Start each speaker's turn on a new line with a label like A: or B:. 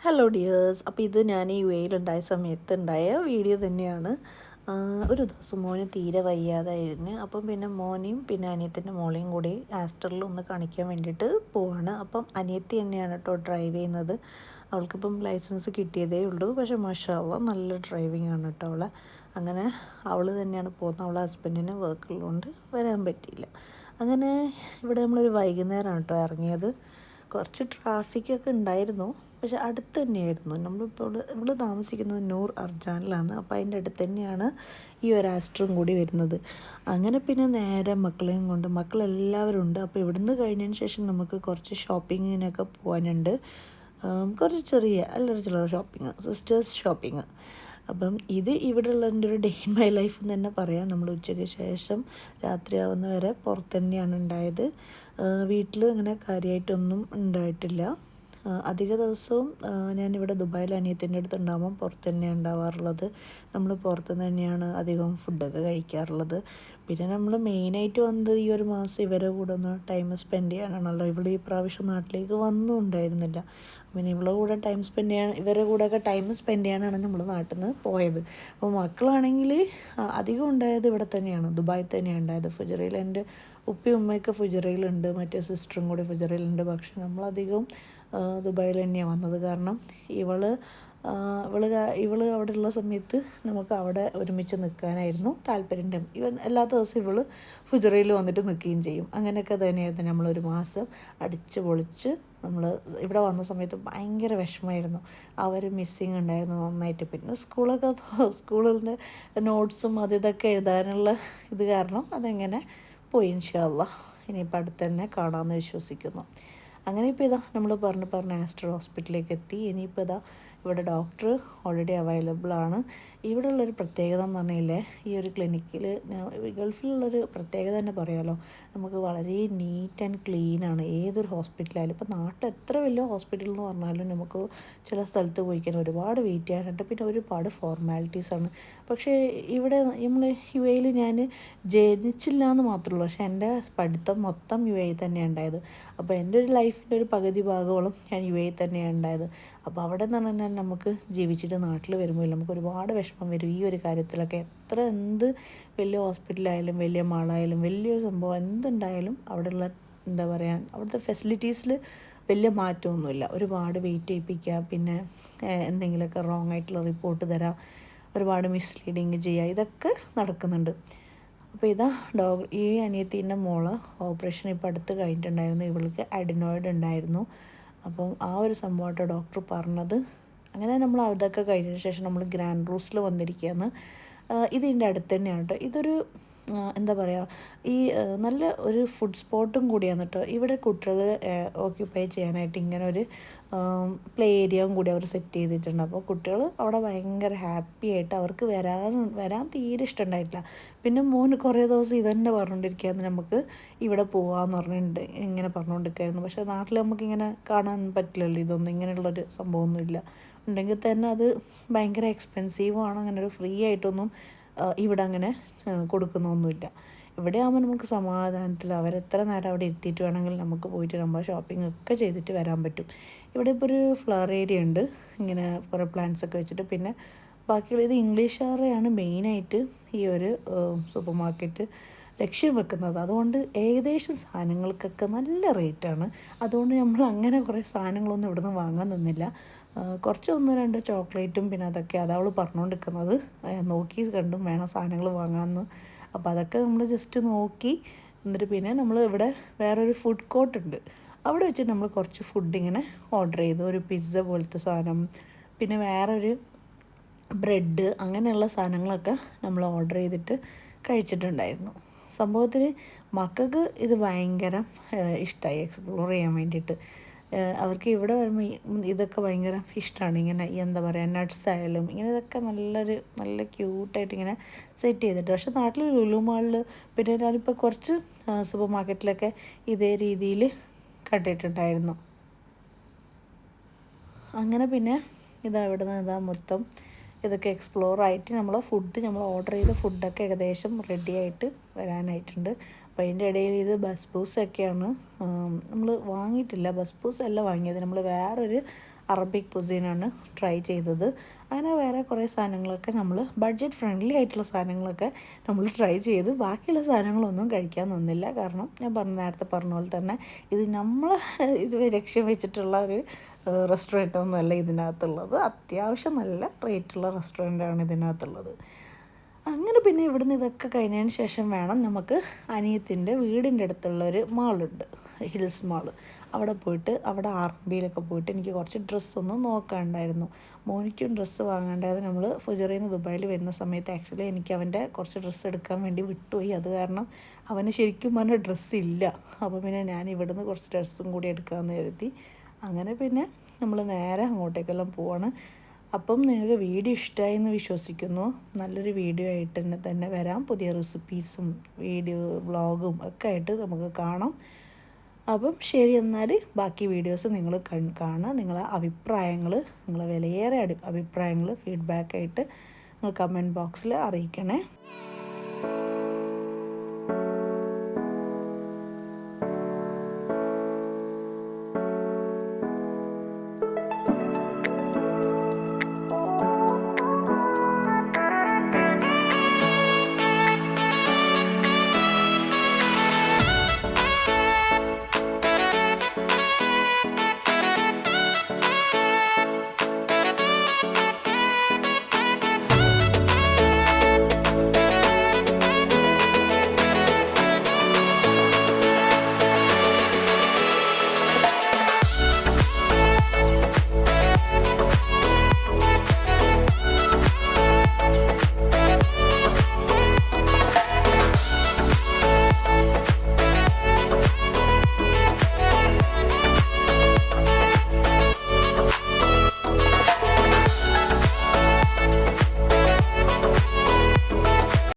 A: Hello dears. അപ്പോൾ ഇത് ഞാൻ ഈ വെയിലുണ്ടായ സമയത്ത് ഉണ്ടായ വീഡിയോ തന്നെയാണ്. ഒരു ദിവസം മോന് തീരെ വയ്യാതായിരുന്നു. അപ്പം പിന്നെ മോനെയും പിന്നെ അനിയത്തിൻ്റെ മോളെയും കൂടി ആസ്റ്ററിൽ ഒന്ന് കാണിക്കാൻ വേണ്ടിയിട്ട് പോവാണ്. അപ്പം അനിയത്തി തന്നെയാണ് കേട്ടോ ഡ്രൈവ് ചെയ്യുന്നത്. അവൾക്കിപ്പം ലൈസൻസ് കിട്ടിയതേ ഉള്ളൂ. പക്ഷേ മാഷാഅല്ലാഹ് നല്ല ഡ്രൈവിംഗ് ആണ് കേട്ടോ അവളെ. അങ്ങനെ അവൾ തന്നെയാണ് പോകുന്നത്. അവളെ ഹസ്ബൻഡിന് വർക്കുള്ളതുകൊണ്ട് വരാൻ പറ്റിയില്ല. അങ്ങനെ ഇവിടെ നമ്മളൊരു വൈകുന്നേരമാണ് കേട്ടോ ഇറങ്ങിയത്. കുറച്ച് ട്രാഫിക്കൊക്കെ ഉണ്ടായിരുന്നു, പക്ഷെ അടുത്ത് തന്നെയായിരുന്നു. നമ്മളിപ്പോൾ ഇവിടെ താമസിക്കുന്നത് നൂർ അർജാനിലാണ്. അപ്പോൾ അതിൻ്റെ അടുത്ത് തന്നെയാണ് ഈ ഒരു ആസ്ട്രും കൂടി വരുന്നത്. അങ്ങനെ പിന്നെ നേരെ മക്കളെയും കൊണ്ട് മക്കളെല്ലാവരും ഉണ്ട്. അപ്പോൾ ഇവിടുന്ന് കഴിഞ്ഞതിന് ശേഷം നമുക്ക് കുറച്ച് ഷോപ്പിങ്ങിനൊക്കെ പോകാനുണ്ട്. കുറച്ച് ചെറിയ അല്ലറ ചില്ലറ ഷോപ്പിങ്, സിസ്റ്റേഴ്സ് ഷോപ്പിങ്. അപ്പം ഇത് ഇവിടെ ഉള്ളതിൻ്റെ ഒരു ഡേ ഇൻ മൈ ലൈഫ് എന്ന് തന്നെ പറയാം. നമ്മൾ ഉച്ചയ്ക്ക് ശേഷം രാത്രിയാവുന്ന വരെ പുറത്ത് തന്നെയാണ് ഉണ്ടായത്. വീട്ടിൽ അങ്ങനെ കാര്യമായിട്ടൊന്നും ഉണ്ടായിട്ടില്ല. അധിക ദിവസവും ഞാനിവിടെ ദുബായിൽ അനിയത്തിൻ്റെ അടുത്ത് ഉണ്ടാകുമ്പം പുറത്ത് തന്നെയാണ് ഉണ്ടാവാറുള്ളത്. നമ്മൾ പുറത്തുനിന്ന് തന്നെയാണ് അധികം ഫുഡൊക്കെ കഴിക്കാറുള്ളത്. പിന്നെ നമ്മൾ മെയിനായിട്ട് വന്നത് ഈ ഒരു മാസം ഇവരെ കൂടെ ഒന്ന് ടൈം സ്പെൻഡ് ചെയ്യാനാണല്ലോ. ഇവിടെ ഈ പ്രാവശ്യം നാട്ടിലേക്ക് വന്നും ഉണ്ടായിരുന്നില്ല. പിന്നെ ഇവളുടെ കൂടെ ടൈം സ്പെൻഡ് ചെയ്യാൻ, ഇവരുടെ കൂടെയൊക്കെ ടൈം സ്പെൻഡ് ചെയ്യാനാണ് നമ്മൾ നാട്ടിൽ നിന്ന് പോയത്. അപ്പോൾ മക്കളാണെങ്കിൽ അധികം ഉണ്ടായത് ഇവിടെ തന്നെയാണ്, ദുബായിൽ തന്നെയാണ് ഉണ്ടായത്. ഫുജറയിൽ എൻ്റെ ഉപ്പയും ഉമ്മയൊക്കെ ഫുജറയിലുണ്ട്, മറ്റേ സിസ്റ്ററും കൂടി ഫുജറയിലുണ്ട്. പക്ഷെ നമ്മളധികം ദുബായിൽ തന്നെയാണ് വന്നത്. കാരണം ഇവള് അവിടെ ഉള്ള സമയത്ത് നമുക്ക് അവിടെ ഒരുമിച്ച് നിൽക്കാനായിരുന്നു താല്പര്യം. എല്ലാ ദിവസവും ഇവള് ഫുജറയിൽ വന്നിട്ട് നിൽക്കുകയും ചെയ്യും. അങ്ങനെയൊക്കെ തന്നെയായിരുന്നു നമ്മളൊരു മാസം അടിച്ച് പൊളിച്ച്. നമ്മൾ ഇവിടെ വന്ന സമയത്ത് ഭയങ്കര വിഷമമായിരുന്നു. അവർ മിസ്സിങ് ഉണ്ടായിരുന്നു നന്നായിട്ട്. പിന്നെ സ്കൂളിൻ്റെ നോട്ട്സും ഇതൊക്കെ എഴുതാനുള്ള ഇത് കാരണം അതെങ്ങനെ പോയി. ഇൻഷാ അല്ലാഹ് ഇനിയിപ്പോൾ അടുത്ത് തന്നെ കാണാമെന്ന് വിശ്വസിക്കുന്നു. അങ്ങനെ ഇപ്പോൾ ഇതാ നമ്മൾ പറഞ്ഞ് ആസ്റ്റർ ഹോസ്പിറ്റലിലേക്ക് എത്തി. ഇനിയിപ്പോൾ ഇതാ ഇവിടെ ഡോക്ടർ ഓൾറെഡി അവൈലബിൾ ആണ്. ഇവിടെ ഉള്ളൊരു പ്രത്യേകത എന്ന് പറഞ്ഞാൽ ഈ ഒരു ക്ലിനിക്കിൽ, ഗൾഫിലുള്ളൊരു പ്രത്യേകത തന്നെ പറയാമല്ലോ, നമുക്ക് വളരെ നീറ്റ് ആൻഡ് ക്ലീനാണ് ഏതൊരു ഹോസ്പിറ്റലായാലും. ഇപ്പോൾ നാട്ടിൽ എത്ര വലിയ ഹോസ്പിറ്റൽ എന്ന് പറഞ്ഞാലും നമുക്ക് ചില സ്ഥലത്ത് പോയി കഴിഞ്ഞാൽ ഒരുപാട് വെയിറ്റ് ചെയ്യാനുണ്ട്, പിന്നെ ഒരുപാട് ഫോർമാലിറ്റീസാണ്. പക്ഷേ ഇവിടെ നമ്മൾ യു എയിൽ ഞാൻ ജനിച്ചില്ല എന്ന് മാത്രമേ ഉള്ളൂ, പക്ഷേ എൻ്റെ പഠിത്തം മൊത്തം യു എ തന്നെയാണ് ഉണ്ടായത്. അപ്പോൾ എൻ്റെ ഒരു ലൈഫിൻ്റെ ഒരു പകുതി ഭാഗത്തോളം ഞാൻ യു എ തന്നെയാണ് ഉണ്ടായത്. അപ്പോൾ അവിടെ എന്ന് പറഞ്ഞാൽ നമുക്ക് ജീവിച്ചിട്ട് നാട്ടിൽ വരുമ്പോൾ നമുക്ക് ഒരുപാട് വിഷമം വരും ഈ ഒരു കാര്യത്തിലൊക്കെ. എന്ത് വലിയ ഹോസ്പിറ്റലായാലും വലിയ മാളായാലും വലിയൊരു സംഭവം എന്തുണ്ടായാലും അവിടെയുള്ള എന്താ പറയുക, അവിടുത്തെ ഫെസിലിറ്റീസിൽ വലിയ മാറ്റമൊന്നുമില്ല. ഒരുപാട് വെയിറ്റ് ചെയ്യിപ്പിക്കുക, പിന്നെ എന്തെങ്കിലുമൊക്കെ റോങ് ആയിട്ടുള്ള റിപ്പോർട്ട് തരാം, ഒരുപാട് മിസ്ലീഡിങ് ചെയ്യുക, ഇതൊക്കെ നടക്കുന്നുണ്ട്. അപ്പോൾ ഇതാ ഈ അനിയത്തീൻ്റെ മോള് ഓപ്പറേഷൻ ഇപ്പോൾ അടുത്ത് കഴിഞ്ഞിട്ടുണ്ടായിരുന്നു. ഇവൾക്ക് അഡിനോയിഡ് ഉണ്ടായിരുന്നു. അപ്പം ആ ഒരു സംഭവമായിട്ട് ഡോക്ടർ പറഞ്ഞത്. അങ്ങനെ നമ്മൾ അതൊക്കെ കഴിഞ്ഞതിന് ശേഷം നമ്മൾ ഗ്രാൻഡ് റൂസിൽ വന്നിരിക്കുകയാണ്. ഇതിൻ്റെ അടുത്ത് തന്നെയാണ് കേട്ടോ. ഇതൊരു എന്താ പറയുക, ഈ നല്ല ഒരു ഫുഡ് സ്പോട്ടും കൂടിയാണ് കേട്ടോ. ഇവിടെ കുട്ടികൾ ഓക്യുപ്പൈ ചെയ്യാനായിട്ട് ഇങ്ങനെ ഒരു പ്ലേ ഏരിയയും കൂടി അവർ സെറ്റ് ചെയ്തിട്ടുണ്ട്. അപ്പോൾ കുട്ടികൾ അവിടെ ഭയങ്കര ഹാപ്പി ആയിട്ട് അവർക്ക് വരാൻ തീരെ ഇഷ്ടമുണ്ടായിട്ടില്ല. പിന്നെ മോന് കുറേ ദിവസം ഇതന്നെ പറഞ്ഞുകൊണ്ടിരിക്കുകയായിരുന്നു, നമുക്ക് ഇവിടെ പോകാമെന്ന് പറഞ്ഞിട്ടുണ്ട്, ഇങ്ങനെ പറഞ്ഞുകൊണ്ടിരിക്കുകയായിരുന്നു. പക്ഷേ നാട്ടിൽ നമുക്കിങ്ങനെ കാണാൻ പറ്റില്ലല്ലോ, ഇതൊന്നും ഇങ്ങനെയുള്ളൊരു സംഭവമൊന്നുമില്ല. ഉണ്ടെങ്കിൽ തന്നെ അത് ഭയങ്കര എക്സ്പെൻസീവുമാണ്. അങ്ങനെ ഒരു ഫ്രീ ആയിട്ടൊന്നും ഇവിടെ അങ്ങനെ കൊടുക്കുന്നൊന്നുമില്ല. ഇവിടെ ആകുമ്പോൾ നമുക്ക് സമാധാനത്തിൽ അവരെത്ര നേരം അവിടെ എത്തിയിട്ട് വേണമെങ്കിൽ നമുക്ക് പോയിട്ട് നമ്മൾ ഷോപ്പിംഗ് ഒക്കെ ചെയ്തിട്ട് വരാൻ പറ്റും. ഇവിടെ ഇപ്പോൾ ഒരു ഫ്ലവർ ഏരിയ ഉണ്ട്, ഇങ്ങനെ കുറേ പ്ലാന്റ്സ് ഒക്കെ വെച്ചിട്ട്. പിന്നെ ബാക്കിയുള്ള ഇത് ഇംഗ്ലീഷുകാരെയാണ് മെയിനായിട്ട് ഈ ഒരു സൂപ്പർ മാർക്കറ്റ് ലക്ഷ്യം വെക്കുന്നത്. അതുകൊണ്ട് ഏകദേശം സാധനങ്ങൾക്കൊക്കെ നല്ല റേറ്റാണ്. അതുകൊണ്ട് നമ്മൾ അങ്ങനെ കുറേ സാധനങ്ങളൊന്നും ഇവിടെ നിന്ന് വാങ്ങാൻ നിന്നില്ല. കുറച്ച് 1-2 ചോക്ലേറ്റും പിന്നെ അതൊക്കെ അതവൾ പറഞ്ഞുകൊണ്ടിരിക്കുന്നത്, നോക്കി കണ്ടും വേണം സാധനങ്ങൾ വാങ്ങാമെന്ന്. അപ്പോൾ അതൊക്കെ നമ്മൾ ജസ്റ്റ് നോക്കി. എന്നിട്ട് പിന്നെ നമ്മൾ ഇവിടെ വേറൊരു ഫുഡ് കോർട്ട് ഉണ്ട്, അവിടെ വെച്ച് നമ്മൾ കുറച്ച് ഫുഡ് ഇങ്ങനെ ഓർഡർ ചെയ്തു. ഒരു പിസ്സ പോലത്തെ സാധനം, പിന്നെ വേറൊരു ബ്രെഡ്, അങ്ങനെയുള്ള സാധനങ്ങളൊക്കെ നമ്മൾ ഓർഡർ ചെയ്തിട്ട് കഴിച്ചിട്ടുണ്ടായിരുന്നു. സംഭവത്തിൽ മക്കൾക്ക് ഇത് ഭയങ്കര ഇഷ്ടമായി എക്സ്പ്ലോർ ചെയ്യാൻ വേണ്ടിയിട്ട്. അവർക്ക് ഇവിടെ വരുമ്പോൾ ഇതൊക്കെ ഭയങ്കര ഇഷ്ടമാണ്. ഇങ്ങനെ എന്താ പറയുക, നട്ട്സ് ആയാലും ഇങ്ങനെ ഇതൊക്കെ നല്ല ക്യൂട്ടായിട്ട് ഇങ്ങനെ സെറ്റ് ചെയ്തിട്ട്. പക്ഷേ നാട്ടിൽ ലുലു മാളിൽ പിന്നെ ഞാനിപ്പോൾ കുറച്ച് സൂപ്പർ മാർക്കറ്റിലൊക്കെ ഇതേ രീതിയിൽ കണ്ടിട്ടുണ്ടായിരുന്നു. അങ്ങനെ പിന്നെ ഇവിടെ നിന്ന് മൊത്തം ഇതൊക്കെ എക്സ്പ്ലോർ ആയിട്ട് നമ്മൾ ഓർഡർ ചെയ്ത ഫുഡൊക്കെ ഏകദേശം റെഡി ആയിട്ട് വരാനായിട്ടുണ്ട്. അപ്പോൾ അതിൻ്റെ ഇടയിൽ ഇത് ബസ്ബൂസൊക്കെയാണ് നമ്മൾ വാങ്ങിയിട്ടില്ല. ബസ്ബൂസ് അല്ല വാങ്ങിയത്, നമ്മൾ വേറൊരു അറബിക് കുസീനാണ് ട്രൈ ചെയ്തത്. അങ്ങനെ വേറെ കുറേ സാധനങ്ങളൊക്കെ നമ്മൾ ബഡ്ജറ്റ് ഫ്രണ്ട്ലി ആയിട്ടുള്ള സാധനങ്ങളൊക്കെ നമ്മൾ ട്രൈ ചെയ്ത് ബാക്കിയുള്ള സാധനങ്ങളൊന്നും കഴിക്കാൻ നിന്നില്ല. കാരണം ഞാൻ നേരത്തെ പറഞ്ഞ പോലെ തന്നെ ഇത് നമ്മൾ ഇത് ലക്ഷ്യം വെച്ചിട്ടുള്ള ഒരു റെസ്റ്റോറൻറ്റൊന്നുമല്ല ഇതിനകത്തുള്ളത്. അത്യാവശ്യം നല്ല റേറ്റുള്ള റെസ്റ്റോറൻറ്റാണ് ഇതിനകത്തുള്ളത്. അങ്ങനെ പിന്നെ ഇവിടുന്ന് ഇതൊക്കെ കഴിഞ്ഞതിന് ശേഷം വേണം നമുക്ക് അനിയത്തിൻ്റെ വീടിൻ്റെ അടുത്തുള്ളൊരു മാളുണ്ട്, ഹിൽസ് മാള്. അവിടെ പോയിട്ട് അവിടെ ആർ.എം.ബിയിലൊക്കെ പോയിട്ട് എനിക്ക് കുറച്ച് ഡ്രസ്സൊന്നും നോക്കാനുണ്ടായിരുന്നു. മോനിക്കും ഡ്രസ്സ് വാങ്ങാണ്ടായത്. നമ്മൾ ഫുജറയിൽ നിന്ന് ദുബായിൽ വരുന്ന സമയത്ത് ആക്ച്വലി എനിക്ക് അവൻ്റെ കുറച്ച് ഡ്രസ്സ് എടുക്കാൻ വേണ്ടി വിട്ടുപോയി. അത് കാരണം അവന് ശരിക്കും പറഞ്ഞാൽ ഡ്രസ്സില്ല. അപ്പോൾ പിന്നെ ഞാൻ ഇവിടുന്ന് കുറച്ച് ഡ്രസ്സും കൂടി എടുക്കാമെന്ന് കരുതി. അങ്ങനെ പിന്നെ നമ്മൾ നേരെ അങ്ങോട്ടേക്കെല്ലാം പോവാണ്. അപ്പം നിങ്ങൾക്ക് വീഡിയോ ഇഷ്ടമായി എന്ന് വിശ്വസിക്കുന്നു. നല്ലൊരു വീഡിയോ ആയിട്ട് തന്നെ വരാം. പുതിയ റെസിപ്പീസും വീഡിയോ വ്ളോഗും ഒക്കെ ആയിട്ട് നമുക്ക് കാണാം. അപ്പം ശരി, എന്നാൽ ബാക്കി വീഡിയോസ് നിങ്ങൾ കാണുക. നിങ്ങളെ അഭിപ്രായങ്ങൾ, നിങ്ങളെ വിലയേറെ അഭിപ്രായങ്ങൾ ഫീഡ്ബാക്കായിട്ട് നിങ്ങൾ കമൻറ്റ് ബോക്സിൽ അറിയിക്കണേ.